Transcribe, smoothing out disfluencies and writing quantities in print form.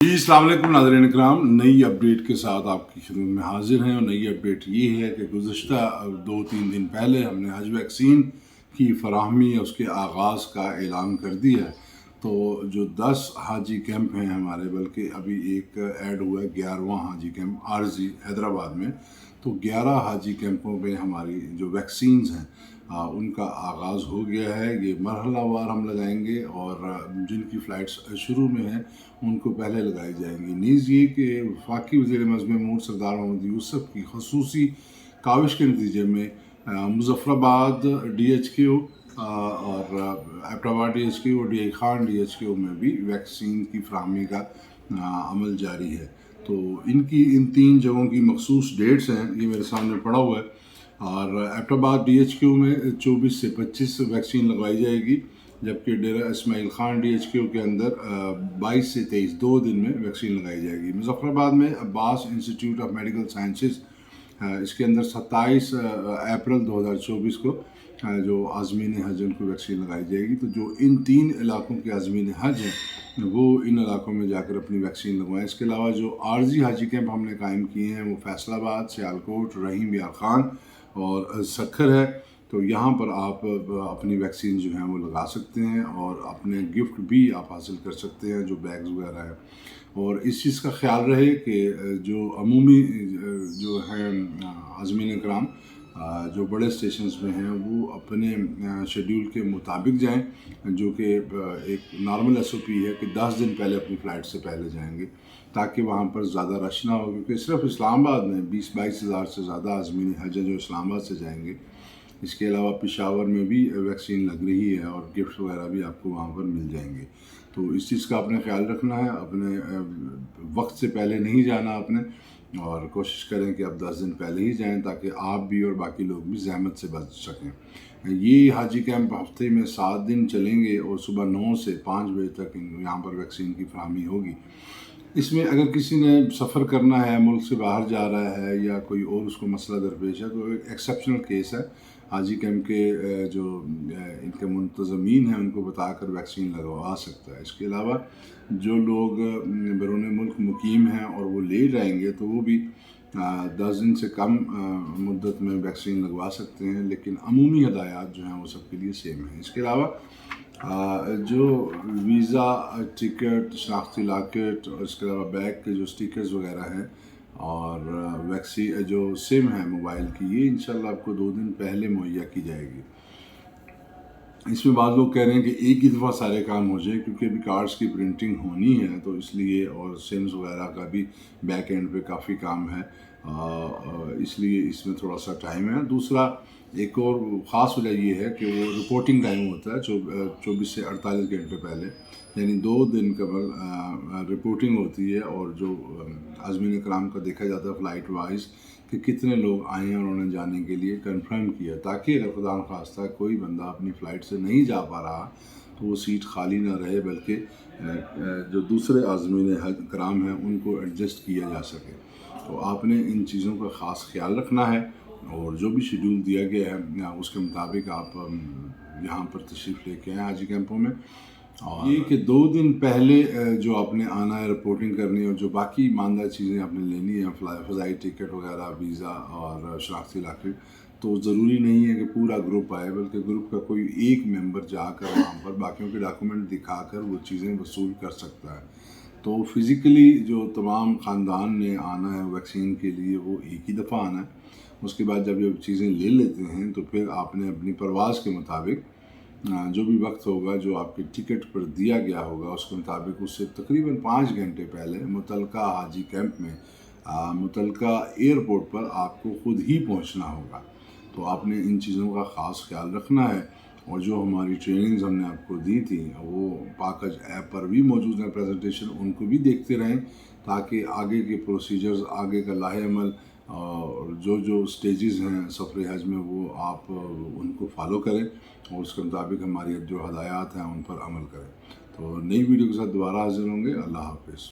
जी अस्सलाम वालेकुम नाज़रीन इकराम, नई अपडेट के साथ आपकी खिदमत में हाजिर हैं। और नई अपडेट ये है कि गुज़श्ता 2-3 दिन पहले हमने हज वैक्सीन की फराहमी उसके आगाज़ का ऐलान कर दिया है। तो जो 10 हाजी कैंप हैं हमारे, बल्कि अभी एक ऐड हुआ है 11वां हाजी कैंप आरजी हैदराबाद में। तो 11 हाजी कैंपों में हमारी जो वैक्सीन्स हैं उनका आगाज़ हो गया है। ये मरहलावार हम लगाएंगे और जिनकी फ़्लाइट्स शुरू में हैं उनको पहले लगाई जाएंगी। नीज़ ये कि वफाकी वज़ीर मज़मून सरदार मोहम्मद यूसुफ की खसूसी काविश के नतीजे में मुज़फ़्फ़राबाद DHQ और एबटाबाद DHQ और DI खान DHQ में भी वैक्सीन की फराहमी का अमल जारी है। तो इन 3 जगहों की मखसूस डेट्स हैं, ये मेरे सामने पड़ा हुआ है। और एबटाबाद DHQ में 24 से 25 वैक्सीन लगवाई जाएगी, जबकि डेरा इस्माइल खान DHQ के अंदर 22 से 23 2 दिन में वैक्सीन लगाई जाएगी। मुज़फ़्फ़राबाद में Abbas institute of medical sciences इसके अंदर 27 अप्रैल 2024 को जो आज़मीन हज उनको वैक्सीन लगाई जाएगी। तो जो इन 3 इलाकों के आज़मीन हज हैं वो इन इलाकों में जाकर अपनी वैक्सीन लगवाएं। इसके अलावा जो आरजी हाजी कैंप हमने कायम किए हैं वो फैसलाबाद, सियालकोट, रहीम यार खान और सखर है। तो यहाँ पर आप अपनी वैक्सीन जो हैं वो लगा सकते हैं और अपने गिफ्ट भी आप हासिल कर सकते हैं, जो बैग्स वगैरह हैं। और इस चीज़ का ख्याल रहे कि जो अमूमी जो हैं आज़मीन कराम जो बड़े स्टेशंस में हैं वो अपने शेड्यूल के मुताबिक जाएं, जो कि एक नॉर्मल SOP है कि 10 दिन पहले अपनी फ़्लाइट से पहले जाएंगे, ताकि वहाँ पर ज़्यादा रश ना हो। क्योंकि सिर्फ इस्लामाबाद में 20-22 हज़ार से ज़्यादा आज़मीन हज जो इस्लामाबाद से जाएंगे। इसके अलावा पेशावर में भी वैक्सीन लग रही है और गिफ्ट वगैरह भी आपको वहाँ पर मिल जाएंगे। तो इस चीज़ का आपने ख्याल रखना है, अपने वक्त से पहले नहीं जाना आपने, और कोशिश करें कि आप 10 दिन पहले ही जाएं ताकि आप भी और बाकी लोग भी ज़हमत से बच सकें। ये हाजी कैंप हफ्ते में 7 दिन चलेंगे और सुबह 9 से 5 बजे तक यहाँ पर वैक्सीन की फराहमी होगी। इसमें अगर किसी ने सफ़र करना है, मुल्क से बाहर जा रहा है या कोई और उसको मसला दरपेश है, तो एक एक्सेप्शनल केस है। हाजी कैंप के जो इनके मुंतज़मीन हैं उनको बताकर वैक्सीन लगवा सकता है। इसके अलावा जो लोग बैरून मुल्क मुकीम हैं और वो ले जाएंगे तो वो भी 10 दिन से कम मुद्दत में वैक्सीन लगवा सकते हैं, लेकिन अमूमी हदायत जो हैं वो सबके लिए सेम है। इसके अलावा जो वीज़ा, टिकट, शनाख्ती लाकेट और इसके अलावा बैग के जो स्टिकर्स वगैरह हैं और वैक्सीन जो सिम है मोबाइल की, ये इंशाल्लाह आपको 2 दिन पहले मुहैया की जाएगी। इसमें बाद लोग कह रहे हैं कि एक ही दफ़ा सारे काम हो जाए, क्योंकि अभी कार्ड्स की प्रिंटिंग होनी है तो इसलिए, और सिम्स वगैरह का भी बैक एंड पे काफ़ी काम है, इसलिए इसमें थोड़ा सा टाइम है। दूसरा एक और ख़ास वजह ये है कि वो रिपोर्टिंग टाइम होता है 24 से 48 घंटे पहले, यानी 2 दिन कबल रिपोर्टिंग होती है। और जो आज़मीन कराम का देखा जाता है फ़्लाइट वाइज कि कितने लोग आए हैं और उन्होंने जाने के लिए कंफर्म किया, ताकि अगर खुदा न खास्ता कोई बंदा अपनी फ़्लाइट से नहीं जा पा रहा तो वो सीट खाली ना रहे, बल्कि जो दूसरे आज़मीन कराम हैं उनको एडजस्ट किया जा सके। तो आपने इन चीज़ों का ख़ास ख्याल रखना है और जो भी शेड्यूल दिया गया है उसके मुताबिक आप यहाँ पर तशरीफ़ लेके आएँ हाजी कैंपों में। और ये कि 2 दिन पहले जो आपने आना है, रिपोर्टिंग करनी है और जो बाकी मानदार चीज़ें आपने लेनी है, फ़ज़ाई टिकट वगैरह, वीज़ा और शनाख्ती लाकेट, तो ज़रूरी नहीं है कि पूरा ग्रुप आए, बल्कि ग्रुप का कोई एक मेंबर जाकर वहाँ पर बाकियों के डॉक्यूमेंट दिखाकर वो चीज़ें वसूल कर सकता है। तो फ़िज़िकली जो तमाम ख़ानदान ने आना है वैक्सीन के लिए वो एक ही दफ़ा आना है। उसके बाद जब ये चीज़ें ले लेते हैं तो फिर आपने अपनी परवाज़ के मुताबिक जो भी वक्त होगा जो आपके टिकट पर दिया गया होगा उसके मुताबिक उससे तकरीबन 5 घंटे पहले मुतलका हाजी कैंप में मुतलका एयरपोर्ट पर आपको खुद ही पहुंचना होगा। तो आपने इन चीज़ों का ख़ास ख्याल रखना है। और जो हमारी ट्रेनिंग्स हमने आपको दी थी वो पाकज ऐप पर भी मौजूद है, प्रेजेंटेशन, उनको भी देखते रहें ताकि आगे के प्रोसीजर्स, आगे का लाहे अमल और जो स्टेजेस हैं सफ़र हज में वो आप उनको फॉलो करें और उसके मुताबिक हमारी जो हदायत हैं उन पर अमल करें। तो नई वीडियो के साथ दोबारा हाजिर होंगे। अल्लाह हाफ़िज़।